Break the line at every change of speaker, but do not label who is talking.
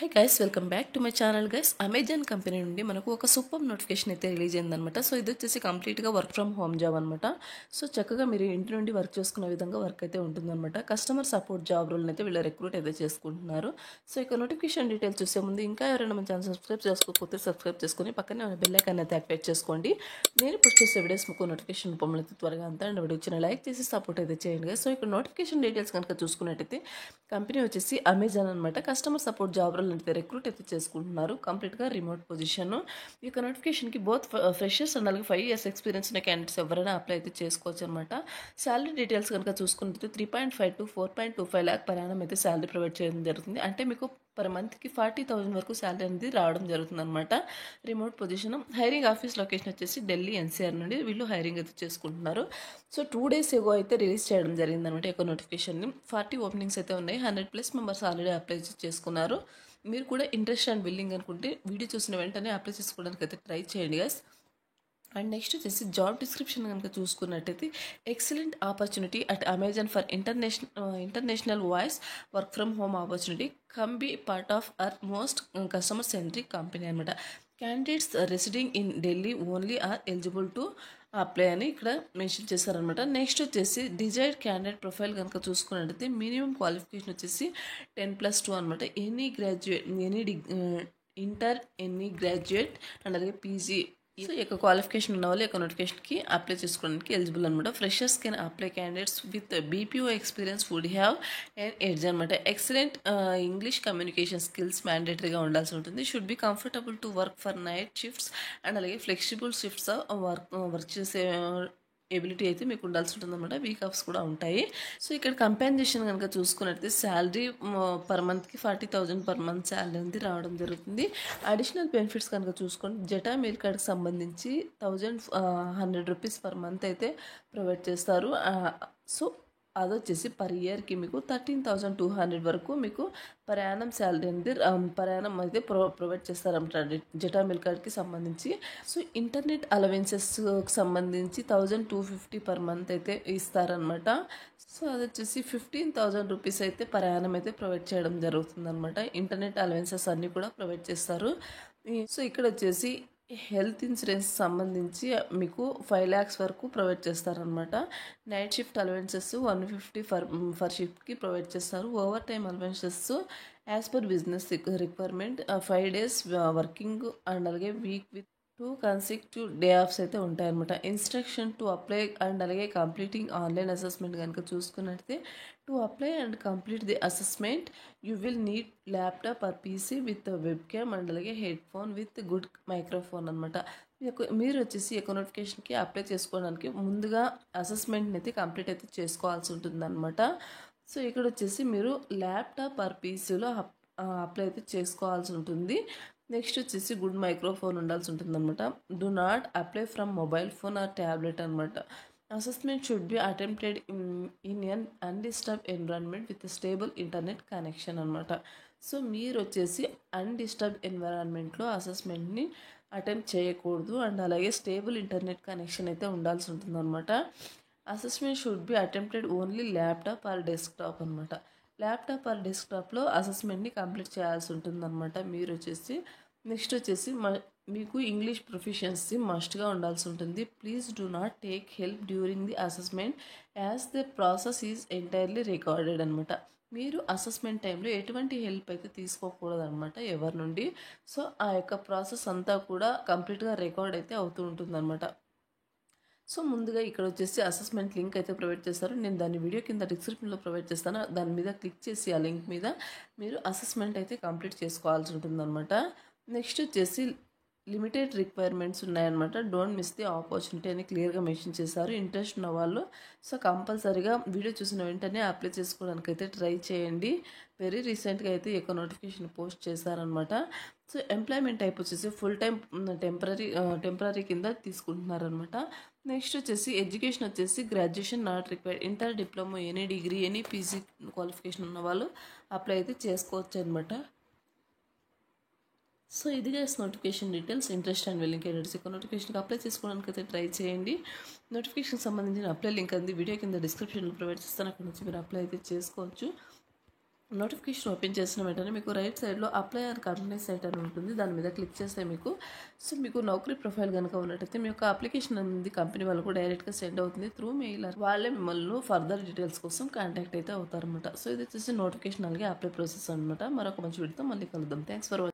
Hi guys, welcome back to my channel guys. Amazon company నుండి మనకు ఒక super notification అయితే రిలీజ్ అయిందనమాట. సో ఇది వచ్చేసి కంప్లీట్గా వర్క్ ఫ్రమ్ హోమ్ జాబ్ అనమాట. సో చక్కగా మీరు ఇంటి నుండి వర్క్ చేసుకునే విధంగా వర్క్ అయితే ఉంటుందన్నమాట. కస్టమర్ సపోర్ట్ జాబ్ రోల్ని అయితే వీళ్ళు రిక్రూట్ అయితే చేసుకుంటున్నారు. సో ఇక నోటిఫికేషన్ డీటెయిల్స్ చూసే ముందు ఇంకా ఎవరైనా మన ఛానల్ సబ్స్క్రైబ్ చేసుకోకపోతే సబ్స్క్రైబ్ చేసుకొని పక్కనే బెల్ ఐకాన్ అయితే యాక్టివేట్ చేసుకోండి. నేను పోస్ట్ చేసే వీడియోస్ మీకు నోటిఫికేషన్ రూపంలో అయితే త్వరగా అంతా అండ్ వీడియో వచ్చిన లైక్ చేసి సపోర్ట్ అయితే చేయండి. సో ఇక్కడ నోటిఫికేషన్ డీటెయిల్స్ కనుక చూసుకున్నట్టయితే కంపెనీ వచ్చేసి అమెజాన్ అనమాట. కస్టమర్ సపోర్ట్ జాబ్ రోల్ అయితే రిక్రూట్ అయితే చేసుకుంటున్నారు. కంప్లీట్గా రిమోట్ పొజిషన్. ఈ యొక్క నోటిఫికేషన్కి బోత్ ఫ్రెషర్స్ అండ్ అలాగే 5 years ఎక్స్పీరియన్స్ ఉన్న క్యాండిడేట్స్ ఎవరైనా అప్లై అయితే చేసుకోవచ్చు అనమాట. శాలరీ డీటెయిల్స్ కనుక చూసుకుంటే 3.5 to 4.25 lakh per annum అయితే శాలరీ ప్రొవైడ్ చేయడం జరుగుతుంది. అంటే మీకు పర్ మంత్కి 40,000 వరకు శాలరీ అనేది రావడం జరుగుతుంది అనమాట. Remote position. Hiring office location వచ్చేసి ఢిల్లీ ఎన్సీఆర్ నుండి వీళ్ళు హైరింగ్ అయితే చేసుకుంటున్నారు. సో 2 days ఏగో అయితే రిలీజ్ చేయడం జరిగింది అనమాట. ఈ యొక్క నోటిఫికేషన్ని 40 ఓపెనింగ్స్ అయితే ఉన్నాయి. 100+ మెంబర్స్ ఆల్రెడీ అప్లై చేసుకున్నారు. మీరు కూడా ఇంట్రెస్ట్ అండ్ బిల్లింగ్ అనుకుంటే వీడియో చూసిన వెంటనే అప్లై చేసుకోవడానికి అయితే ట్రై చేయండి గైస్. అండ్ నెక్స్ట్ వచ్చేసి జాబ్ డిస్క్రిప్షన్ కనుక చూసుకున్నట్టయితే excellent opportunity at Amazon for international voice work from home opportunity come be part of our most customer centric company అనమాట. Candidates residing in Delhi only are eligible to apply అని ఇక్కడ mention చేశారనమాట. Next వచ్చేసి desired candidate profile కనుక చూసుకున్నట్టయితే minimum qualification వచ్చేసి 10+2 అనమాట. Any graduate, any graduate and అలాగే పీజీ. సో ఈ యొక్క క్వాలిఫికేషన్ ఉన్న వాళ్ళు ఈ యొక్క నోటిఫికేషన్కి అప్లై చేసుకోవడానికి ఎలిజిబుల్ అనమాట. Freshers can apply candidates with BPO experience would have and edge అనమాట. ఎక్సలెంట్ ఇంగ్లీష్ కమ్యూనికేషన్ స్కిల్స్ మ్యాండేటరీగా ఉండాల్సి ఉంటుంది. Should be comfortable to work for night shifts and అలాగే ఫ్లెక్సిబుల్ షిఫ్ట్స్ వర్క్ చేసే ఎబిలిటీ అయితే మీకు ఉండాల్సి ఉంటుంది అనమాట. వీక్ ఆఫ్స్ కూడా ఉంటాయి. సో ఇక్కడ కంపెన్సేషన్ కనుక చూసుకున్నట్లయితే శాలరీ పర్ మంత్కి 40,000 పర్ మంత్ శాలరీ అనేది రావడం జరుగుతుంది. అడిషనల్ బెనిఫిట్స్ కనుక చూసుకుంటే జటా మీల్ కార్డ్కి సంబంధించి 1,100 రూపీస్ పర్ మంత్ అయితే ప్రొవైడ్ చేస్తారు. సో అది వచ్చేసి పర్ ఇయర్కి మీకు 13,200 వరకు మీకు పర్ యానం శాలరీ అనేది పర్ యానం అయితే ప్రొవైడ్ చేస్తారన్నమాట జటా మిల్ కార్డ్కి సంబంధించి. సో ఇంటర్నెట్ అలవెన్సెస్కి సంబంధించి 1,250 పర్ మంత్ అయితే ఇస్తారనమాట. సో అది వచ్చేసి 15,000 రూపీస్ అయితే పర్ యానం అయితే ప్రొవైడ్ చేయడం జరుగుతుంది అనమాట. ఇంటర్నెట్ అలవెన్సెస్ అన్నీ కూడా ప్రొవైడ్ చేస్తారు. సో ఇక్కడ వచ్చేసి హెల్త్ ఇన్సూరెన్స్ సంబంధించి మీకు 5 lakhs వరకు ప్రొవైడ్ చేస్తారనమాట. నైట్ షిఫ్ట్ అలవెన్సెస్ 150 ఫర్ షిఫ్ట్కి ప్రొవైడ్ చేస్తారు. Overtime allowances as per business requirement 5 days working and అలాగే week with 2 consecutive day offs అయితే ఉంటాయన్నమాట. ఇన్స్ట్రక్షన్ టు అప్లై అండ్ అలాగే కంప్లీటింగ్ ఆన్లైన్ అసెస్మెంట్ కనుక చూసుకున్నట్లయితే to apply and complete the assessment you will need laptop or PC with webcam and అలాగే headphone with good microphone అనమాట. మీరు వచ్చేసి ఒక నోటిఫికేషన్కి అప్లై చేసుకోవడానికి ముందుగా అసెస్మెంట్ని అయితే కంప్లీట్ అయితే చేసుకోవాల్సి ఉంటుంది అనమాట. సో ఇక్కడ వచ్చేసి మీరు ల్యాప్టాప్ ఆర్ పీసీలో అప్లై అయితే చేసుకోవాల్సి ఉంటుంది. నెక్స్ట్ వచ్చేసి గుడ్ మైక్రోఫోన్ ఉండాల్సి ఉంటుంది అనమాట. Do not apply from mobile phone or tablet అనమాట. Assessment should be attempted in an undisturbed environment with stable internet connection అనమాట. సో మీరు వచ్చేసి అన్డిస్టర్బ్ ఎన్విరాన్మెంట్లో అసెస్మెంట్ని అటెంప్ట్ చేయకూడదు అండ్ అలాగే స్టేబుల్ ఇంటర్నెట్ కనెక్షన్ అయితే ఉండాల్సి ఉంటుంది అనమాట. Assessment should be attempted only laptop or desktop అనమాట. ల్యాప్టాప్ ఆర్ డెస్క్టాప్లో అసెస్మెంట్ని కంప్లీట్ చేయాల్సి ఉంటుందన్నమాట. మీరు వచ్చేసి నెక్స్ట్ వచ్చేసి మీకు ఇంగ్లీష్ ప్రొఫిషియన్సీ మస్ట్గా ఉండాల్సి ఉంటుంది. Please do not take help during the assessment as the process is entirely recorded అనమాట. మీరు అసెస్మెంట్ టైంలో ఎటువంటి హెల్ప్ అయితే తీసుకోకూడదు అనమాట ఎవరి నుండి. సో ఆ యొక్క ప్రాసెస్ అంతా కూడా కంప్లీట్గా రికార్డ్ అయితే అవుతూ ఉంటుంది అనమాట. సో ముందుగా ఇక్కడ వచ్చేసి అసెస్మెంట్ లింక్ అయితే ప్రొవైడ్ చేస్తారు. నేను దాన్ని వీడియో కింద డిస్క్రిప్షన్లో ప్రొవైడ్ చేస్తాను. దాని మీద క్లిక్ చేసి ఆ లింక్ మీద మీరు అసెస్మెంట్ అయితే కంప్లీట్ చేసుకోవాల్సి ఉంటుందన్నమాట. నెక్స్ట్ వచ్చేసి లిమిటెడ్ రిక్వైర్మెంట్స్ ఉన్నాయన్నమాట. డోంట్ మిస్ ది ఆపర్చునిటీ అని క్లియర్గా మెన్షన్ చేశారు. ఇంట్రెస్ట్ ఉన్న వాళ్ళు సో కంపల్సరీగా వీడియో చూసిన వెంటనే అప్లై చేసుకోవడానికి అయితే ట్రై చేయండి. వెరీ రీసెంట్గా అయితే ఈ యొక్క నోటిఫికేషన్ పోస్ట్ చేశారనమాట. సో ఎంప్లాయ్మెంట్ టైప్ వచ్చేసి ఫుల్ టైం టెంపరీ కింద తీసుకుంటున్నారనమాట. నెక్స్ట్ వచ్చేసి ఎడ్యుకేషన్ వచ్చేసి graduation not required. Inter, diploma, any degree, any PG qualification ఉన్న వాళ్ళు అప్లై అయితే చేసుకోవచ్చు అనమాట. సో ఇది guys notification details. Interest and willing candidates యొక్క నోటిఫికేషన్కి అప్లై చేసుకోవడానికి అయితే ట్రై చేయండి. నోటిఫికేషన్ సంబంధించిన అప్లై లింక్ అంది వీడియో కింద డిస్క్రిప్షన్లో ప్రొవైడ్ చేస్తాను. అక్కడ నుంచి మీరు అప్లై అయితే చేసుకోవచ్చు. నోటిఫికేషన్ ఓపెన్ చేసిన వెంటనే మీకు రైట్ సైడ్లో అప్లై ఆర్ కంపెనీ సైట్ అని ఉంటుంది. దాని మీద క్లిక్ చేస్తే మీకు నౌకరీ ప్రొఫైల్ కనుక ఉన్నట్టయితే మీ యొక్క అప్లికేషన్ అనేది కంపెనీ వాళ్ళకు డైరెక్ట్గా సెండ్ అవుతుంది త్రూ మెయిల్. వాళ్ళే మిమ్మల్ని ఫర్దర్ డీటెయిల్స్ కోసం కాంటాక్ట్ అయితే అవుతారనమాట. సో ఇది వచ్చేసి నోటిఫికేషన్ అలాగే అప్లై ప్రాసెస్ అనమాట. మరొక మంచి వీడియోతో మళ్ళీ కలుద్దాం. Thanks for watching.